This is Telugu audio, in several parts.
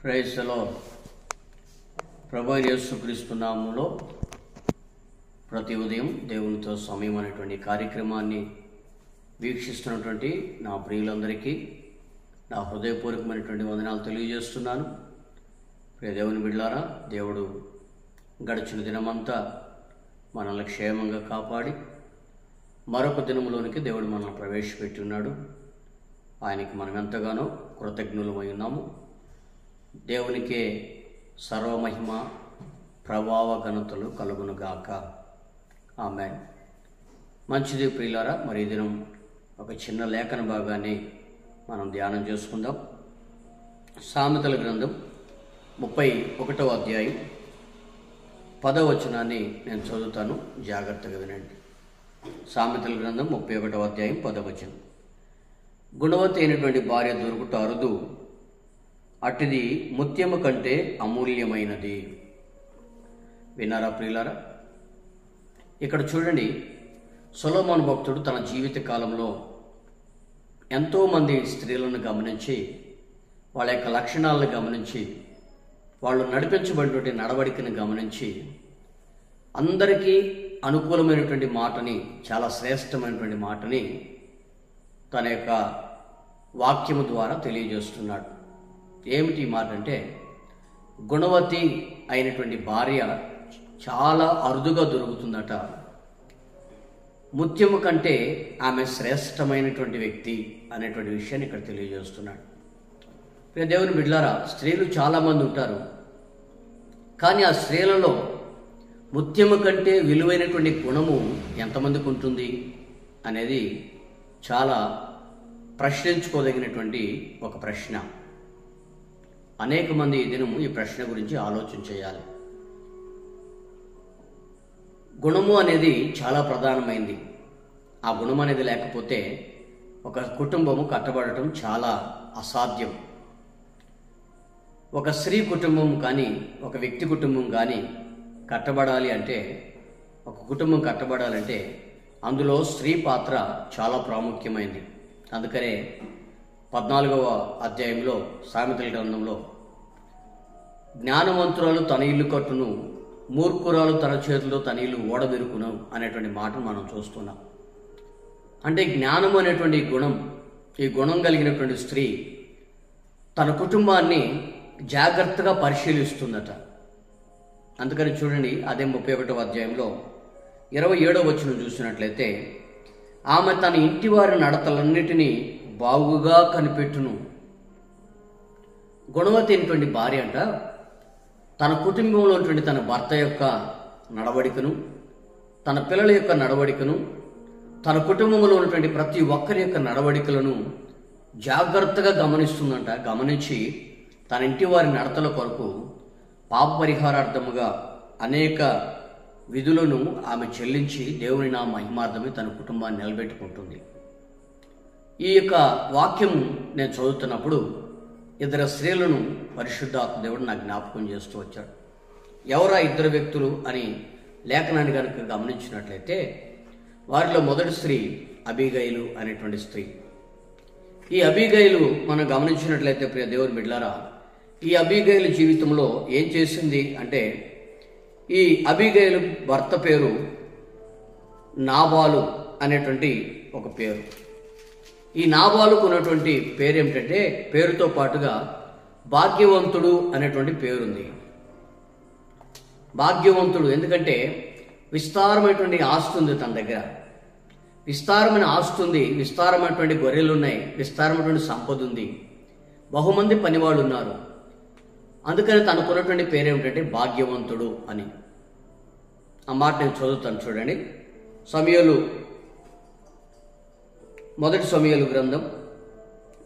Praise the lord. ప్రభువైన యేసుక్రీస్తు నామములో ప్రతి ఉదయం దేవునితో సమయం అనేటువంటి కార్యక్రమాన్ని వీక్షిస్తున్నటువంటి నా ప్రియులందరికీ నా హృదయపూర్వకమైనటువంటి వందనాలు తెలియజేస్తున్నాను. ప్రియ దేవుని బిడ్డలారా, దేవుడు గడిచిన దినమంతా మనల్ని క్షేమంగా కాపాడి మరొక దినములోనికి దేవుడు మనల్ని ప్రవేశపెట్టి ఉన్నాడు. ఆయనకి మనం ఎంతగానో కృతజ్ఞులమై ఉన్నాము. దేవునికే సర్వమహిమ ప్రభావ ఘనతలు కలుగునుగాక. ఆమేన్. మంచిది ప్రియులారా, మరి ఈ దినం ఒక చిన్న లేఖన భాగాన్ని మనం ధ్యానం చేసుకుందాం. సామెతల గ్రంథం 31వ అధ్యాయం 10వ వచనాన్ని నేను చదువుతాను, జాగ్రత్తగా వినండి. సామెతల గ్రంథం 31వ అధ్యాయం 10వ వచనం. గుణవతి అయినటువంటి భార్య దొరుకుట అరుదు, అటుది ముత్యము కంటే అమూల్యమైనది. విన్నారా ప్రియులారా? ఇక్కడ చూడండి, సొలొమోను భక్తుడు తన జీవిత కాలంలో ఎంతోమంది స్త్రీలను గమనించి వాళ్ళ యొక్క లక్షణాలను గమనించి వాళ్ళు నడిపించబడినటువంటి నడవడికను గమనించి అందరికీ అనుకూలమైనటువంటి మాటని, చాలా శ్రేష్టమైనటువంటి మాటని తన యొక్క వాక్యము ద్వారా తెలియజేస్తున్నాడు. ఏమిటి ఈ మాట అంటే, గుణవతి అయినటువంటి భార్య చాలా అరుదుగా దొరుకుతుందట. ముత్యము కంటే ఆమె శ్రేష్టమైనటువంటి వ్యక్తి అనేటువంటి విషయాన్ని ఇక్కడ తెలియజేస్తున్నాడు. దేవుని బిడ్డలారా, స్త్రీలు చాలామంది ఉంటారు, కానీ ఆ స్త్రీలలో ముత్యము కంటే విలువైనటువంటి గుణము ఎంతమందికి ఉంటుంది అనేది చాలా ప్రశ్నించుకోదగినటువంటి ఒక ప్రశ్న. అనేక మంది ఈ దినము ఈ ప్రశ్న గురించి ఆలోచన చేయాలి. గుణము అనేది చాలా ప్రధానమైంది. ఆ గుణం అనేది లేకపోతే ఒక కుటుంబము కట్టబడటం చాలా అసాధ్యం. ఒక స్త్రీ కుటుంబం కానీ, ఒక వ్యక్తి కుటుంబం కానీ కట్టబడాలి అంటే, ఒక కుటుంబం కట్టబడాలంటే అందులో స్త్రీ పాత్ర చాలా ప్రాముఖ్యమైంది. అందుకనే 14వ అధ్యాయంలో సామెతల గ్రంథంలో, జ్ఞానవంతురాలు తన ఇల్లు కట్టును, మూర్ఖురాలు తన చేతిలో తన ఇల్లు ఓడబెరుకును అనేటువంటి మాటను మనం చూస్తున్నాం. అంటే జ్ఞానం అనేటువంటి గుణం, ఈ గుణం కలిగినటువంటి స్త్రీ తన కుటుంబాన్ని జాగ్రత్తగా పరిశీలిస్తుందట. అందుకని చూడండి, అదే 31వ అధ్యాయంలో 27వ వచనం చూసినట్లయితే, ఆమె తన ఇంటి వారి నడతలన్నిటినీ బాగుగా కనిపెట్టును. గుణవతి అయినటువంటి భార్య అంట తన కుటుంబంలో ఉన్నటువంటి తన భర్త యొక్క నడవడికను, తన పిల్లల యొక్క నడవడికను, తన కుటుంబంలో ఉన్నటువంటి ప్రతి ఒక్కరి యొక్క నడవడికలను జాగ్రత్తగా గమనిస్తుందంట. గమనించి తన ఇంటి వారి నడతల కొరకు పాప పరిహారార్థముగా అనేక విధులను ఆమె చెల్లించి దేవుని నా మహిమార్థమే తన కుటుంబాన్ని నిలబెట్టుకుంటుంది. ఈ యొక్క వాక్యం నేను చదువుతున్నప్పుడు ఇద్దరు స్త్రీలను పరిశుద్ధాత్మ దేవుడు నాకు జ్ఞాపకం చేస్తూ వచ్చాడు. ఎవరా ఇద్దరు వ్యక్తులు అని లేఖనాన్ని కనుక గమనించినట్లయితే, వారిలో మొదటి స్త్రీ అబీగయిలు అనేటువంటి స్త్రీ. ఈ అబీగయిలు మనం గమనించినట్లయితే ప్రియ దేవుని బిడ్డలారా, ఈ అబీగయిలు జీవితంలో ఏం చేసింది అంటే, ఈ అబీగయిలు భర్త పేరు నాబాలు అనేటువంటి ఒక పేరు. ఈ నాబాలుకు ఉన్నటువంటి పేరు ఏమిటంటే, పేరుతో పాటుగా భాగ్యవంతుడు అనేటువంటి పేరుంది. భాగ్యవంతుడు ఎందుకంటే విస్తారమైనటువంటి ఆస్తి ఉంది తన దగ్గర, విస్తారమైన ఆస్తి ఉంది, విస్తారమైనటువంటి గొర్రెలు ఉన్నాయి, విస్తారమైనటువంటి సంపద ఉంది, బహుమంది పనివాళ్ళు ఉన్నారు. అందుకని తనకున్నటువంటి పేరు ఏమిటంటే భాగ్యవంతుడు అని. ఆ మాట నేను చదువుతాను చూడండి. మొదటి సమూయేలు గ్రంథం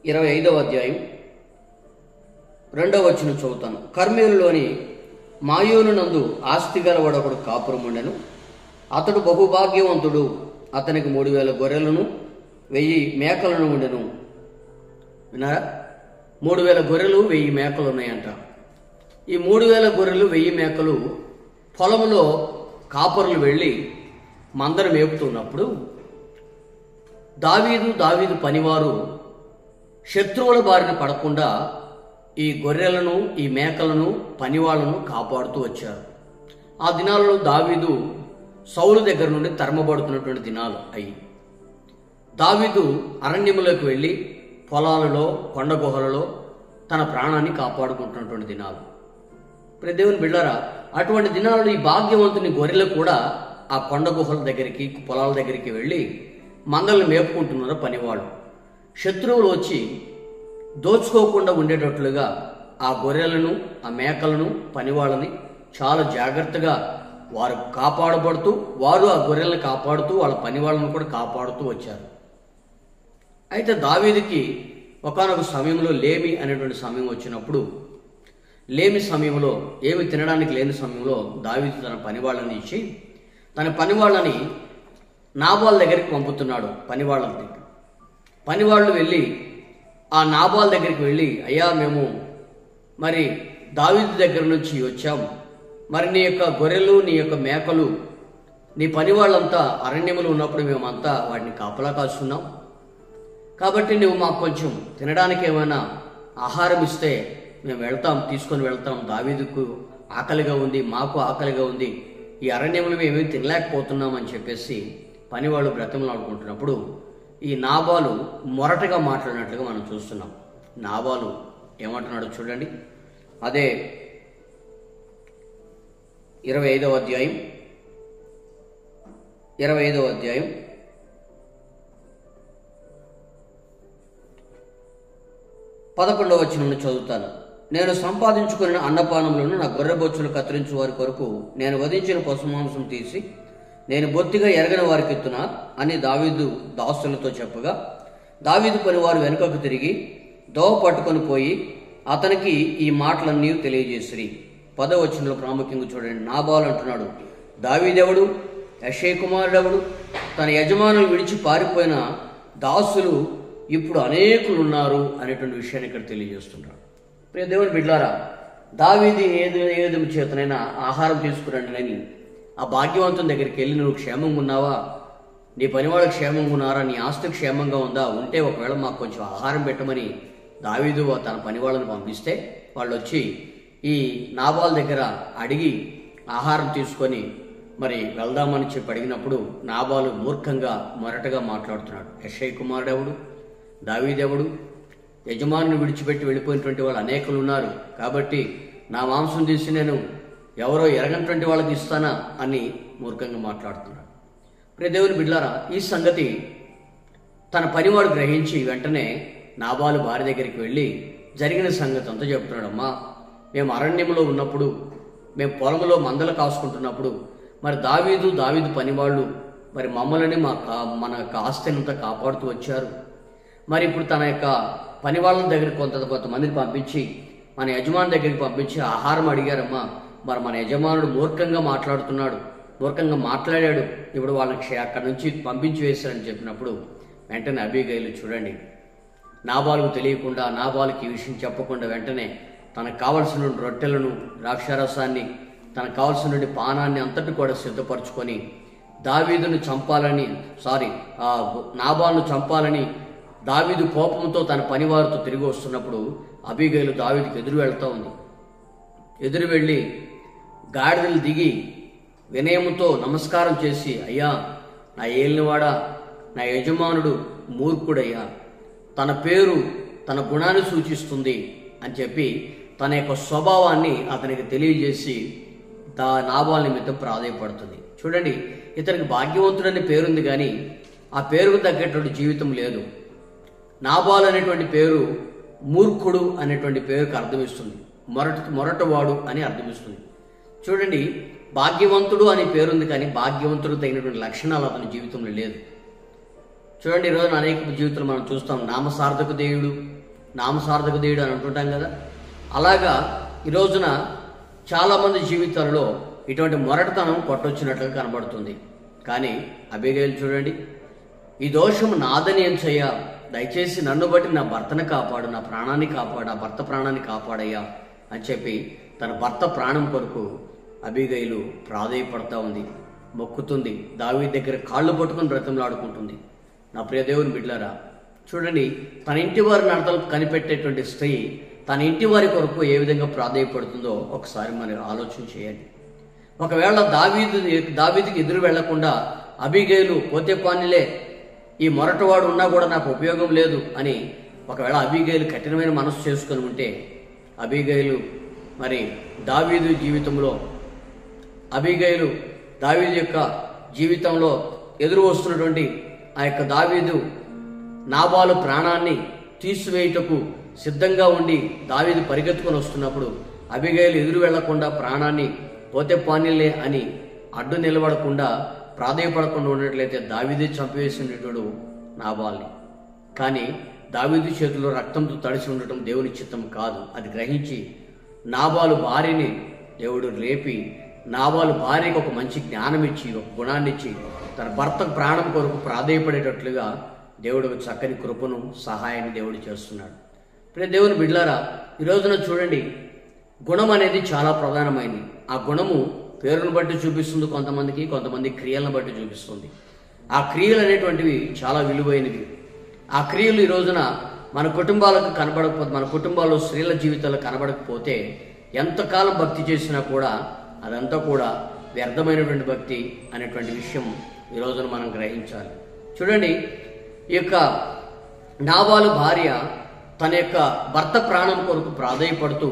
25వ అధ్యాయం 2వ వచనం చదువుతాను. కర్మేలులోని మాయోను నందు ఆస్తి గలవాడొకడు కాపురం ఉండెను. అతడు బహుభాగ్యవంతుడు. అతనికి 3000 గొర్రెలను 1000 మేకలను ఉండెను. విన్నారా? 3000 గొర్రెలు 1000 మేకలు ఉన్నాయంట. ఈ 3000 గొర్రెలు 1000 మేకలు పొలంలో కాపరులు వెళ్ళి మందను మేపుతున్నప్పుడు దావీదు పనివారు శత్రువుల బారిన పడకుండా ఈ గొర్రెలను, ఈ మేకలను, పనివాళ్లను కాపాడుతూ వచ్చారు. ఆ దినాలలో దావీదు సౌలు దగ్గర నుండి తరమబడుతున్నటువంటి దినాలు అయ్యి, దావీదు అరణ్యములోకి వెళ్ళి పొలాలలో, కొండ గుహలలో తన ప్రాణాన్ని కాపాడుకుంటున్నటువంటి దినాలు. ప్రియ దేవుని బిడ్డలారా, అటువంటి దినాలలో ఈ భాగ్యవంతుని గొర్రెలు కూడా ఆ కొండ గుహల దగ్గరికి, పొలాల దగ్గరికి వెళ్ళి మందలను మేపుకుంటున్నారు పనివాళ్ళు. శత్రువులు వచ్చి దోచుకోకుండా ఉండేటట్లుగా ఆ గొర్రెలను, ఆ మేకలను, పనివాళ్ళని చాలా జాగ్రత్తగా వారు కాపాడబడుతూ, వారు ఆ గొర్రెలను కాపాడుతూ వాళ్ళ పనివాళ్ళను కూడా కాపాడుతూ వచ్చారు. అయితే దావీదుకి ఒకానొక సమయంలో లేమి అనేటువంటి సమయం వచ్చినప్పుడు, లేమి సమయంలో, ఏమి తినడానికి లేని సమయంలో దావీదు తన పనివాళ్ళని ఇచ్చి తన పనివాళ్ళని నాబాల్ దగ్గరికి పంపుతున్నాడు. పనివాళ్ళ దగ్గర పనివాళ్ళు వెళ్ళి ఆ నాబాల్ దగ్గరికి వెళ్ళి, అయ్యా మేము మరి దావీదు దగ్గర నుంచి వచ్చాము, మరి నీ యొక్క గొర్రెలు, నీ యొక్క మేకలు, నీ పనివాళ్ళంతా అరణ్యములు ఉన్నప్పుడు మేమంతా వాటిని కాపలా కాస్తున్నాం, కాబట్టి నువ్వు మాకు కొంచెం తినడానికి ఏమైనా ఆహారం ఇస్తే మేము వెళ్తాం, తీసుకొని వెళ్తాం. దావీదుకు ఆకలిగా ఉంది, మాకు ఆకలిగా ఉంది, ఈ అరణ్యంలో మేమేమి తినలేకపోతున్నాం అని చెప్పేసి పనివాళ్ళు బ్రతిమలాడుకుంటున్నప్పుడు ఈ నాబాలు మొరటగా మాట్లాడినట్లుగా మనం చూస్తున్నాం. నాబాలు ఏమంటున్నాడో చూడండి. అదే 25వ అధ్యాయం 11వ వచనం నుండి చదువుతాను. నేను సంపాదించుకున్న అన్నపానములను నా గొర్రెబొచ్చులు కత్తిరించు వారి కొరకు నేను వధించిన పశుమాంసం తీసి నేను బొత్తిగా ఎరగని వారికి ఎత్తున అని దావీదు దాసులతో చెప్పగా, దావీదు పనివారు వెనుకకు తిరిగి దోవ పట్టుకొని పోయి అతనికి ఈ మాటలన్నీ తెలియజేసిరి. 10వ వచనంలో ప్రాముఖ్యంగా చూడండి. నాబాలు అంటున్నాడు, దావీదెవడు, యెషై కుమారుడెవడు, తన యజమానులు విడిచి పారిపోయిన దాసులు ఇప్పుడు అనేకులు ఉన్నారు అనేటువంటి విషయాన్ని ఇక్కడ తెలియజేస్తున్నాడు. ప్రియ దేవుని బిడ్డలారా, దావీదు ఏది చేతనైనా ఆహారం తీసుకురండి అని ఆ భాగ్యవంతుని దగ్గరికి వెళ్ళి, నువ్వు క్షేమంగా ఉన్నావా, నీ పనివాళ్ళ క్షేమంగా ఉన్నారా, నీ ఆస్తి క్షేమంగా ఉందా, ఉంటే ఒకవేళ మాకు కొంచెం ఆహారం పెట్టమని దావీదు తన పనివాళ్ళని పంపిస్తే వాళ్ళు వచ్చి ఈ నాబాల్ దగ్గర అడిగి ఆహారం తీసుకొని మరి వెళ్దామని చెప్పి అడిగినప్పుడు నాబాలు మూర్ఖంగా మొరటగా మాట్లాడుతున్నాడు. యెషై కుమారుడెవడు, దావీదెవడు, యజమానుని విడిచిపెట్టి వెళ్ళిపోయినటువంటి వాళ్ళు అనేకులు ఉన్నారు, కాబట్టి నా మాంసం తీసి నేను ఎవరో ఎరగనటువంటి వాళ్ళకి ఇస్తానా అని మూర్ఖంగా మాట్లాడుతున్నాడు. ప్రియ దేవుని బిడ్డలారా, ఈ సంగతి తన పనివాడు గ్రహించి వెంటనే నాబాలు భార్య దగ్గరికి వెళ్ళి జరిగిన సంగతి అంతా చెప్తున్నాడు. అమ్మా, మేము అరణ్యంలో ఉన్నప్పుడు, మేము పొలంలో మందలు కాసుకుంటున్నప్పుడు మరి దావీదు పనివాళ్ళు మరి మమ్మల్ని మన యొక్క ఆస్తినంతా కాపాడుతూ వచ్చారు. మరి ఇప్పుడు తన యొక్క పనివాళ్ళ దగ్గరికి కొంతమందిని పంపించి మన యజమాని దగ్గరికి పంపించి ఆహారం అడిగారమ్మా, మరి మన యజమానుడు మూర్ఖంగా మాట్లాడాడు, ఇప్పుడు వాళ్ళని అక్కడి నుంచి పంపించి వేశారని చెప్పినప్పుడు వెంటనే అబీగైలు చూడండి, నాబాలుకు తెలియకుండా, నాబాలుకి ఈ విషయం చెప్పకుండా వెంటనే తనకు కావలసిన రొట్టెలను, ద్రాక్షారసాన్ని, తనకు కావలసిన పానాన్ని అంతటి కూడా సిద్ధపరచుకొని నాబాలును చంపాలని దావీదు కోపంతో తన పనివారితో తిరిగి వస్తున్నప్పుడు అబీగైలు దావీదుకి ఎదురు వెళ్తూ ఉంది. ఎదురు వెళ్ళి గాడిదలు దిగి వినయముతో నమస్కారం చేసి, అయ్యా నా ఏలినవాడా, నా యజమానుడు మూర్ఖుడయ్యా, తన పేరు తన గుణాన్ని సూచిస్తుంది అని చెప్పి తన యొక్క స్వభావాన్ని అతనికి తెలియజేసి నాబాలు నిమిత్తం ప్రాధాయపడుతుంది. చూడండి, ఇతనికి భాగ్యవంతుడనే పేరుంది కానీ ఆ పేరుకు తగ్గటువంటి జీవితం లేదు. నాబాలు అనేటువంటి పేరు మూర్ఖుడు అనేటువంటి పేరుకు అర్థమిస్తుంది, మొరటవాడు అని అర్థమిస్తుంది. చూడండి, భాగ్యవంతుడు అనే పేరుంది కానీ భాగ్యవంతుడు తగినటువంటి లక్షణాలు అతని జీవితంలో లేదు. చూడండి, ఈరోజు అనేక జీవితాలు మనం చూస్తాం, నామసార్థక దేవుడు అని అంటుంటాం కదా. అలాగా ఈ రోజున చాలామంది జీవితాలలో ఇటువంటి మొరటతనం కొట్టొచ్చినట్లుగా కనబడుతుంది. కానీ అబీగైలు చూడండి, ఈ దోషం నాదని ఏం చెయ్యా, దయచేసి నన్ను బట్టి నా భర్తను కాపాడు, నా ప్రాణాన్ని కాపాడు, నా భర్త ప్రాణాన్ని కాపాడయ్యా అని చెప్పి తన భర్త ప్రాణం కొరకు అబీగైలు ప్రాధేయపడతా ఉంది, మొక్కుతుంది, దావీదు దగ్గర కాళ్ళు పట్టుకుని బ్రతిమలాడుకుంటుంది. నా ప్రియ దేవుని బిడ్డలారా, చూడండి, తన ఇంటి వారి నడతలు కనిపెట్టేటువంటి స్త్రీ తన ఇంటి వారి కొరకు ఏ విధంగా ప్రాధేయపడుతుందో ఒకసారి మనం ఆలోచన చేయండి. ఒకవేళ దావీదుకి ఎదురు వెళ్లకుండా అబీగైలు పోతే పానిలే, ఈ మొరటవాడు ఉన్నా కూడా నాకు ఉపయోగం లేదు అని ఒకవేళ అబీగైలు కఠినమైన మనసు చేసుకుని ఉంటే, అబీగైలు మరి దావీదు జీవితంలో అబీగైలు దావీదు యొక్క జీవితంలో ఎదురు వస్తున్నటువంటి ఆ యొక్క దావీదు నాబాలు ప్రాణాన్ని తీసివేయుటకు సిద్ధంగా ఉండి దావీదు పరిగెత్తుకొని వస్తున్నప్పుడు అబీగైలు ఎదురు వెళ్లకుండా ప్రాణాన్ని పోతే పానీలే అని అడ్డు నిలబడకుండా ప్రాధేయపడకుండా ఉన్నట్లయితే దావీదే చంపివేసినటువంటి నాబాల్ని. కానీ దావీదు చేతిలో రక్తంతో తడిసి ఉండటం దేవుని చిత్తం కాదు. అది గ్రహించి నాబాలు భార్యని దేవుడు లేపి, నాబాలు భార్యకి ఒక మంచి జ్ఞానం ఇచ్చి, ఒక గుణాన్ని ఇచ్చి, తన భర్త ప్రాణం కొరకు ప్రాధేయపడేటట్లుగా దేవుడు చక్కని కృపను సహాయాన్ని దేవుడు చేస్తున్నాడు. ఇప్పుడు దేవుని బిడ్డలారా, ఈ రోజున చూడండి, గుణం అనేది చాలా ప్రధానమైనది. ఆ గుణము పేరును బట్టి చూపిస్తుంది కొంతమందికి, కొంతమంది క్రియలను బట్టి చూపిస్తుంది. ఆ క్రియలు అనేటువంటివి చాలా విలువైనవి. ఆ క్రియలు ఈ రోజున మన కుటుంబాలకు కనబడకపోతే, మన కుటుంబాల్లో స్త్రీల జీవితాలు కనబడకపోతే ఎంతకాలం భక్తి చేసినా కూడా అదంతా కూడా వ్యర్థమైనటువంటి భక్తి అనేటువంటి విషయం ఈ రోజున మనం గ్రహించాలి. చూడండి, ఈ యొక్క నాబాలు భార్య తన యొక్క భర్త ప్రాణం కొరకు ప్రాధేయపడుతూ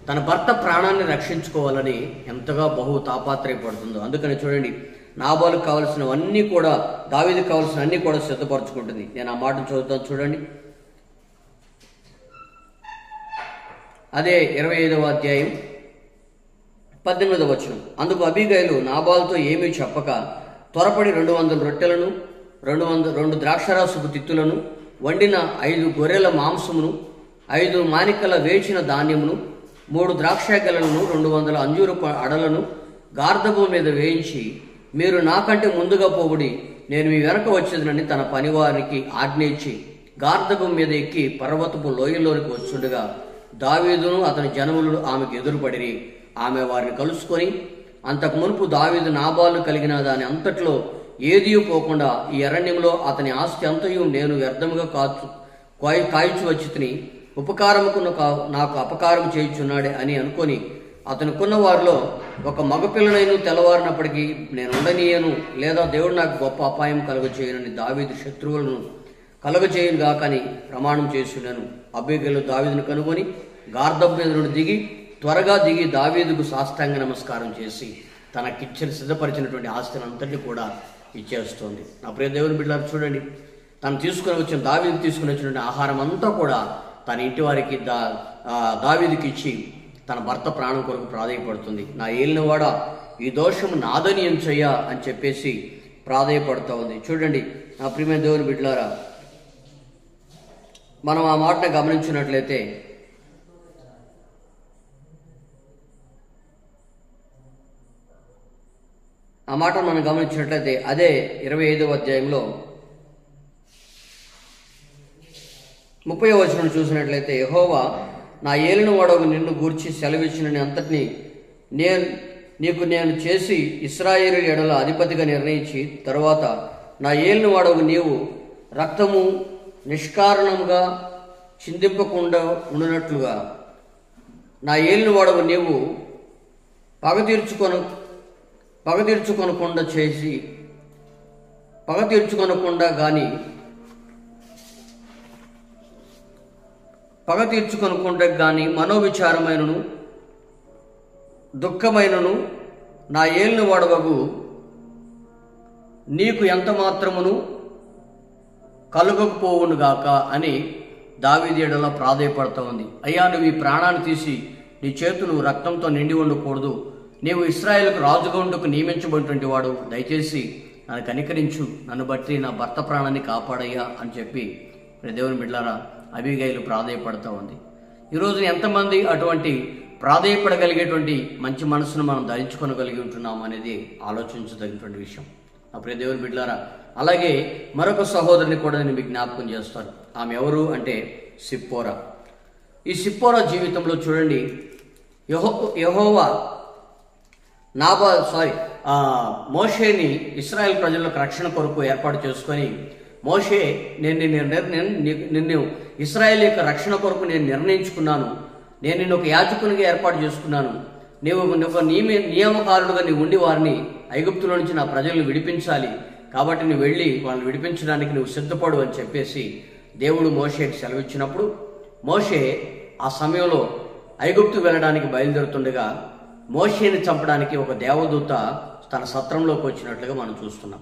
తన భర్త ప్రాణాన్ని రక్షించుకోవాలని ఎంతగా బహు తాపాత్రయపడుతుందో. అందుకని చూడండి, నాబాలుకు కావలసినవన్నీ కూడా, దావీదుకు కావలసిన అన్ని కూడా సిద్ధపరచుకుంటుంది. నేను ఆ మాటను చదువుతాను చూడండి. అదే 25వ అధ్యాయం 18వ వచనం. అందుకు అబీగైలు నాబాలుతో ఏమీ చెప్పక త్వరపడి 200 రొట్టెలను, 2 ద్రాక్షారసపు తిత్తులను, వండిన 5 గొర్రెల మాంసమును, 5 మానికల వేచిన ధాన్యమును, 3 ద్రాక్షగలను, 200 అంజూరపు అడలను గార్ధబు మీద వేయించి, మీరు నాకంటే ముందుగా పోబడి నేను మీ వెనక వచ్చేదనని తన పనివారికి ఆజ్ఞ ఇచ్చి గార్ధబు మీద ఎక్కి పర్వతపు లోయలోనికి వచ్చుండగా దావీదును అతని జనములు ఆమెకు ఎదురుపడిరి. ఆమె వారిని కలుసుకొని, అంతకు మునుపు దావీదు నాబాలు కలిగిన దాని అంతట్లో ఏదియూ పోకుండా ఈ అరణ్యంలో అతని ఆస్తి అంతయు నేను వ్యర్థముగా కాయచు వచ్చి తిని ఉపకారముకు నాకు అపకారం చేయుచున్నాడే అని అనుకొని అతనుకున్న వారిలో ఒక మగపిల్లనైనా తెల్లవారినప్పటికీ నేను ఉండనీయను, లేదా దేవుడు నాకు గొప్ప అపాయం కలుగచేయనని దావీదు శత్రువులను కలుగచేయను గాకని ప్రమాణం చేస్తున్నాను. అబీగైలు దావీదును కనుగొని గార్ధబు మీద నుండి త్వరగా దిగి దావీదుకు సాష్టాంగ నమస్కారం చేసి తనకిచ్చిన సిద్ధపరిచినటువంటి ఆస్తిని అంతటిని కూడా ఇచ్చేస్తోంది. నా ప్రియ దేవుని బిడ్డలారా, చూడండి, దావీదు తీసుకుని వచ్చినటువంటి ఆహారం అంతా కూడా తన ఇంటి వారికి దావీదుకి ఇచ్చి తన భర్త ప్రాణం కొరకు ప్రాధేయపడుతుంది. నా ఏలినవాడ, ఈ దోషం నాదని ఎంచయ్యా అని చెప్పేసి ప్రాధేయపడుతూ ఉంది. చూడండి నా ప్రియమైన దేవుని బిడ్డలారా, మనం ఆ మాటను గమనించినట్లయితే అదే 25వ అధ్యాయంలో 30వ వచనం చూసినట్లయితే, యెహోవా నా ఏలిన వాడవు నిన్ను గూర్చి సెలవిచ్చిన అంతటిని నేను చేసి ఇశ్రాయేలు ఎడల అధిపతిగా నిర్ణయించి తరువాత నా ఏలిన వాడవు నీవు రక్తము నిష్కారణంగా చిందింపకుండా ఉండినట్లుగా నా ఏలిన వాడవు నీవు పగ తీర్చుకొనకుండా గాని మనోవిచారమైనను దుఃఖమైనను నా ఏలిన వాడవగు నీకు ఎంత మాత్రమును కలుగకపోవునుగాక అని దావీదు ఎడల ప్రాధేయపడుతూ ఉంది. అయ్యా, నువ్వు ఈ ప్రాణాన్ని తీసి నీ చేతులు రక్తంతో నిండి ఉండకూడదు, నీవు ఇశ్రాయేలుకు రాజుగా ఉండుకు నియమించబడినటువంటి వాడు, దయచేసి నన్ను కనికరించు, నన్ను బట్టి నా భర్త ప్రాణాన్ని కాపాడయ్యా అని చెప్పి దేవుని బిడ్డలారా అబీగైలు ప్రాధేయపడుతూ ఉంది. ఈరోజు ఎంతమంది అటువంటి ప్రాధేయపడగలిగేటువంటి మంచి మనసును మనం ధరించుకోగలిగి ఉంటున్నాం అనేది ఆలోచించదగినటువంటి విషయం. అప్పుడే దేవుని బిడ్డలారా, అలాగే మరొక సహోదరుని కూడా నేను మీకు జ్ఞాపకం చేస్తాను. ఆమె ఎవరు అంటే సిప్పోరా. ఈ సిప్పోరా జీవితంలో చూడండి, మోషేని ఇశ్రాయేల్ ప్రజలకు రక్షణ కొరకు ఏర్పాటు చేసుకొని, మోషే నిన్ను ఇశ్రాయేల్ యొక్క రక్షణ కొరకు నేను నిర్ణయించుకున్నాను, నేను నిన్ను ఒక యాజకునిగా ఏర్పాటు చేసుకున్నాను, నీవు నియమకారుడుగా నీవు ఉండి వారిని ఐగుప్తులో నుంచి నా ప్రజలను విడిపించాలి, కాబట్టి నువ్వు వెళ్ళి వాళ్ళని విడిపించడానికి నువ్వు సిద్ధపడు అని చెప్పేసి దేవుడు మోషేకి సెలవిచ్చినప్పుడు మోషే ఆ సమయంలో ఐగుప్తు వెళ్ళడానికి బయలుదేరుతుండగా మోషేని చంపడానికి ఒక దేవదూత తన సత్రంలోకి వచ్చినట్లుగా మనం చూస్తున్నాం.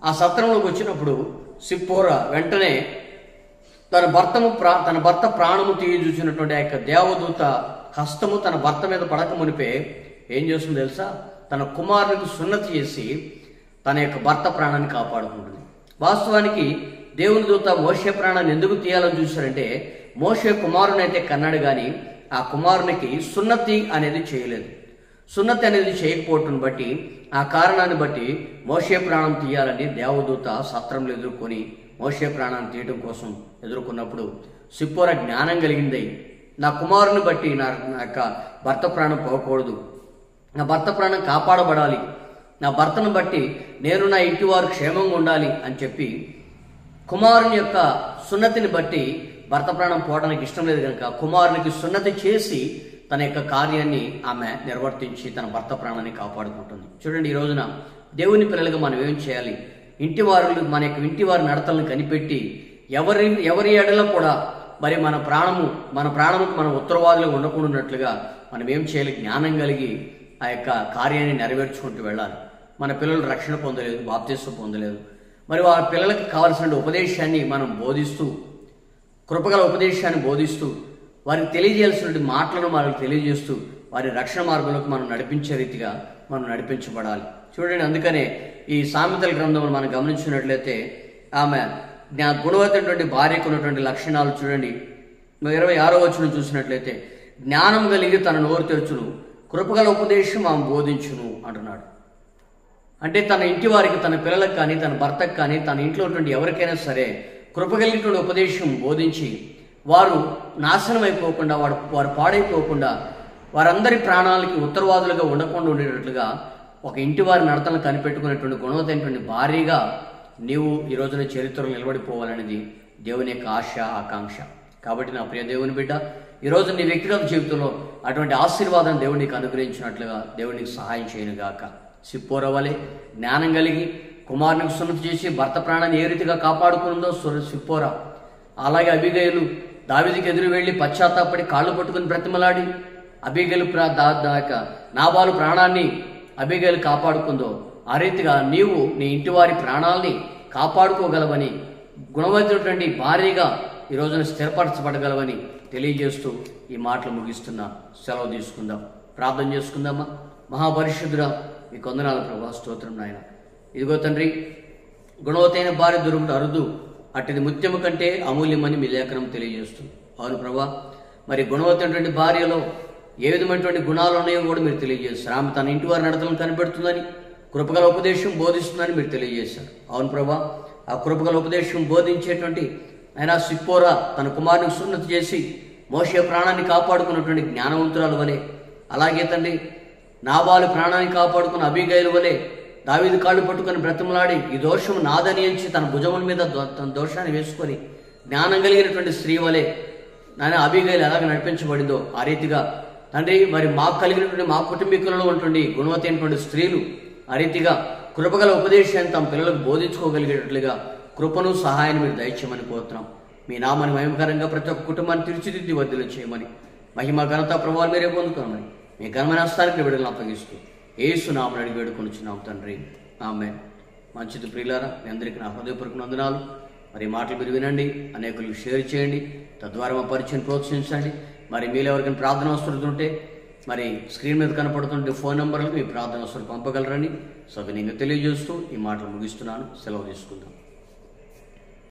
ఆ సత్రంలోకి వచ్చినప్పుడు సిప్పోరా వెంటనే తన భర్త ప్రాణము తీయి చూసినటువంటి ఆ యొక్క దేవదూత హస్తము తన భర్త మీద పడక మునిపే ఏం చేస్తుందో తెలుసా, తన కుమారునికి సున్నతి చేసి తన యొక్క భర్త ప్రాణాన్ని కాపాడుకుంటుంది. వాస్తవానికి దేవుని దూత మోషే ప్రాణాన్ని ఎందుకు తీయాలని చూశారంటే, మోషే కుమారునైతే కన్నాడు కానీ ఆ కుమారునికి సున్నతి అనేది చేయలేదు. సున్నతి అనేది చేయకపోవటం బట్టి ఆ కారణాన్ని బట్టి మోషే ప్రాణం తీయాలని దేవదూత సత్రంలో ఎదుర్కొని మోషే ప్రాణాన్ని తీయడం కోసం ఎదుర్కొన్నప్పుడు సిప్పోరా జ్ఞానం కలిగింది. నా కుమారుని బట్టి నా యొక్క భర్త ప్రాణం పోకూడదు, నా భర్త ప్రాణం కాపాడబడాలి, నా భర్తను బట్టి నేను నా ఇంటి వారు క్షేమంగా ఉండాలి అని చెప్పి కుమారుని యొక్క సున్నతిని బట్టి భర్త ప్రాణం పోవడానికి ఇష్టం లేదు కనుక కుమారునికి సున్నతి చేసి తన యొక్క కార్యాన్ని ఆమె నిర్వర్తించి తన భర్త ప్రాణాన్ని కాపాడుకుంటుంది. చూడండి, ఈ రోజున దేవుని పిల్లలుగా మనం ఏం చేయాలి? మన యొక్క ఇంటి వారి నడతలను కనిపెట్టి ఎవరి ఎడల కూడా మరి మన ప్రాణముకు మనం ఉత్తరవాదులుగా ఉండకుండాన్నట్లుగా మనం ఏం చేయాలి? జ్ఞానం కలిగి ఆ యొక్క కార్యాన్ని నెరవేర్చుకుంటూ వెళ్ళాలి. మన పిల్లలు రక్షణ పొందలేదు, బాప్తిస్మం పొందలేదు, మరి వారి పిల్లలకి కావలసిన ఉపదేశాన్ని మనం బోధిస్తూ, కృపగల ఉపదేశాన్ని బోధిస్తూ, వారికి తెలియజేయాల్సిన మాటలను వాళ్ళకి తెలియజేస్తూ వారి రక్షణ మార్గంలోకి మనం నడిపించే రీతిగా మనం నడిపించబడాలి. చూడండి, అందుకనే ఈ సామెతల గ్రంథంలో మనం గమనించినట్లయితే ఆమె గుణవతైనటువంటి భార్యకు ఉన్నటువంటి లక్షణాలు చూడండి. 26వ వచనం చూసినట్లయితే, జ్ఞానం కలిగి తన నోరు తెరుచును, కృపగల ఉపదేశం ఆమె బోధించును అంటున్నాడు. అంటే తన ఇంటి వారికి, తన పిల్లలకు కానీ, తన భర్తకు కానీ, తన ఇంట్లో ఉన్నటువంటి ఎవరికైనా సరే కృపగలిగినటువంటి ఉపదేశం బోధించి వారు నాశనం అయిపోకుండా, వారు పాడైపోకుండా, వారందరి ప్రాణాలకి ఉత్తరవాదులుగా ఉండకుండా ఉండేటట్లుగా ఒక ఇంటి వారి నడతలను కనిపెట్టుకునేటువంటి గుణవతైనటువంటి భార్యగా నీవు ఈ రోజున చరిత్రలో నిలబడిపోవాలనేది దేవుని యొక్క ఆశ, ఆకాంక్ష. కాబట్టి నా ప్రియ దేవుని బిడ్డ, ఈరోజు నీ వ్యక్తిగత జీవితంలో అటువంటి ఆశీర్వాదం దేవుడు నీకు అనుగ్రహించినట్లుగా దేవుడు నీకు సహాయం చేయనుగాక. సిప్పోరా వలె జ్ఞానం కలిగి కుమారునికి సున్నతి చేసి భర్త ప్రాణాన్ని ఏ రీతిగా కాపాడుకుందో సిప్పోరా, అలాగే అబీగయలు దావీదుకి ఎదురు వెళ్ళి పశ్చాత్తాపడి కాళ్ళు పట్టుకుని బ్రతిమలాడి అబీగయలు నాబాలు ప్రాణాన్ని అబీగయలు కాపాడుకుందో ఆ రీతిగా నీవు నీ ఇంటి వారి ప్రాణాలని కాపాడుకోగలవని, గుణవంతుడైనటువంటి భార్యగా ఈ రోజున స్థిరపరచబడగలవని తెలియజేస్తూ ఈ మాటలు ముగిస్తున్నా. సెలవు తీసుకుందాం, ప్రార్థన చేసుకుందామా. మహాపరిశుద్ధుడా, మీ వందనాలు ప్రభా, స్తోత్రం నాయన. ఇదిగో తండ్రి, గుణవతైన భార్య దొరుకుట అరుదు, అట్టిది ముత్యము కంటే అమూల్యమని మీ లేఖనం తెలియజేస్తుంది. అవును ప్రభా, మరి గుణవతైనటువంటి భార్యలో ఏ విధమైనటువంటి గుణాలు ఉన్నాయో కూడా మీరు తెలియజేస్తారు. ఆమె తన ఇంటి వారి నడతలను కనిపెడుతుందని, కృపగల ఉపదేశం బోధిస్తుందని మీరు తెలియజేశారు. అవును ప్రభా, ఆ కృపగల ఉపదేశం బోధించేటువంటి ఆయన సిప్పోరా తన కుమారునికి సున్నతి చేసి మోషే ప్రాణాన్ని కాపాడుకున్నటువంటి జ్ఞానవంతురాలు వలె, అలాగే తండ్రి నాబాలు ప్రాణాన్ని కాపాడుకున్న అబీగయలు వలె దావీదు కాళ్ళు పట్టుకొని బ్రతిమలాడి ఈ దోషం నాదని ఎంచి తన భుజముల మీద తన దోషాన్ని వేసుకొని జ్ఞానం కలిగినటువంటి స్త్రీ వలె నాయన అబీగయలు ఎలాగ నడిపించబడిందో ఆ రీతిగా తండ్రి మరి మాకు కలిగినటువంటి మా కుటుంబీకులలో ఉన్నటువంటి గుణవతైనటువంటి స్త్రీలు ఆ రీతిగా కృపగల ఉపదేశాన్ని తమ పిల్లలకు బోధించుకోగలిగేటట్లుగా కృపను సహాయాన్ని మీరు దయచేయమని కోరుతున్నాం. మీ నామాన్ని మహిమకరంగా ప్రతి ఒక్క కుటుంబాన్ని తీర్చిదిద్ది వర్ధిల్ల చేయమని, మహిమ ఘనత ప్రభావాలు మీరే పొందుకోమని మీ ఘనమైన హస్తానికి విడుదలను అప్పగిస్తూ యేసు నామమున అడిగి వేడుకొనుచున్నాం తండ్రి, ఆమేన్. మంచిది ప్రియులారా, మీ అందరికీ నా హృదయపూర్వక వందనాలు. మరి మాటలు మీరు వినండి, అనేకులకు షేర్ చేయండి, తద్వారా మా పరిచయం ప్రోత్సహించండి. మరి మీరు ఎవరికైనా ప్రార్థన అవసరతుంటే మరి స్క్రీన్ మీద కనపడుతుంటే ఫోన్ నెంబర్లకు మీ ప్రార్థన అవసరం పంపగలరని సవినయంగా తెలియజేస్తూ ఈ మాటలు ముగిస్తున్నాను. సెలవు తీసుకుందాం.